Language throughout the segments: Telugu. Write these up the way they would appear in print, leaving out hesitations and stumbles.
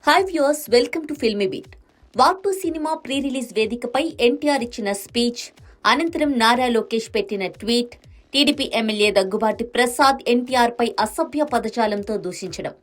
Hi viewers, welcome to Filmy Beat. War 2 సినిమా ప్రీ రిలీజ్ వేదికపై ఎన్టీఆర్ ఇచ్చిన స్పీచ్, అనంతరం నారా లోకేష్ పెట్టిన tweet, TDP MLA Daggubati Prasad NTR పై అసభ్య పదజాలంతో దూషించడం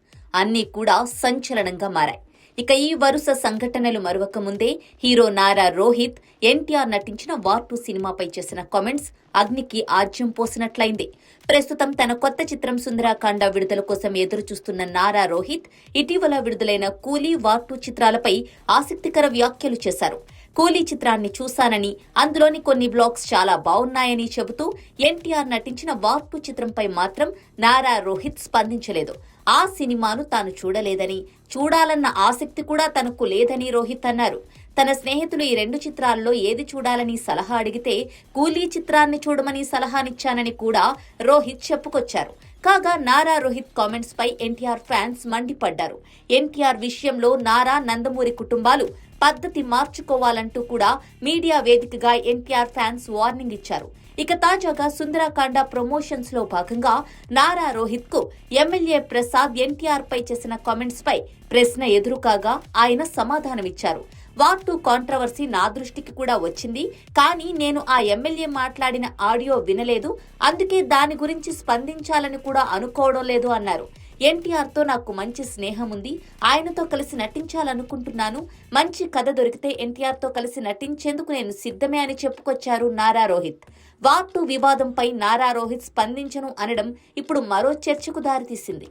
అన్నీ కూడా సంచలనంగా మారాయి. ఇక ఈ వరుస సంఘటనలు మరొక ముందే హీరో నారా రోహిత్ ఎన్టీఆర్ నటించిన వార్ 2 సినిమాపై చేసిన కామెంట్స్ అగ్నికి ఆజ్యం పోసినట్లయింది. ప్రస్తుతం తన కొత్త చిత్రం సుందరాకాండ విడుదల కోసం ఎదురు చూస్తున్న నారా రోహిత్ ఇటీవల విడుదలైన కూలీ, వార్ 2 చిత్రాలపై ఆసక్తికర వ్యాఖ్యలు చేశారు. కూలీ చిత్రాన్ని చూశానని, అందులోని కొన్ని బ్లాగ్స్ చాలా బాగున్నాయని చెబుతూ ఎన్టీఆర్ నటించిన వార్ 2 చిత్రంపై మాత్రం నారా రోహిత్ స్పందించలేదు. ఆ సినిమాను తాను చూడలేదని, చూడాలన్న ఆసక్తి కూడా తనకు లేదని రోహిత్ అన్నారు. తన స్నేహితులు ఈ 2 చిత్రాల్లో ఏది చూడాలని సలహా అడిగితే కూలీ చిత్రాన్ని చూడమని సలహానిచ్చానని కూడా రోహిత్ చెప్పుకొచ్చారు. కాగా నారా రోహిత్ కామెంట్స్ పై ఎన్టీఆర్ ఫ్యాన్స్ మండిపడ్డారు. ఎన్టీఆర్ విషయంలో నారా, నందమూరి కుటుంబాలు పద్ధతి మార్చుకోవాలంటూ కూడా మీడియా వేదికగా ఎన్టీఆర్ ఫ్యాన్స్ వార్నింగ్ ఇచ్చారు. ఇక తాజాగా సుందరాకాండ ప్రమోషన్స్ లో భాగంగా నారా రోహిత్ కు ఎమ్మెల్యే ప్రసాద్ ఎన్టీఆర్ పై చేసిన కామెంట్స్ పై ప్రశ్న ఎదురుకాగా ఆయన సమాధానమిచ్చారు. వార్ 2 కాంట్రవర్సీ నా దృష్టికి కూడా వచ్చింది, కానీ నేను ఆ ఎమ్మెల్యే మాట్లాడిన ఆడియో వినలేదు, అందుకే దాని గురించి స్పందించాలని కూడా అనుకోవడం లేదు అన్నారు. ఎన్టీఆర్తో నాకు మంచి స్నేహం ఉంది, ఆయనతో కలిసి నటించాలనుకుంటున్నాను. మంచి కథ దొరికితే ఎన్టీఆర్తో కలిసి నటించేందుకు నేను సిద్ధమే అని చెప్పుకొచ్చారు నారా రోహిత్. వార్ 2 వివాదంపై నారా రోహిత్ స్పందించను అనడం ఇప్పుడు మరో చర్చకు దారితీసింది.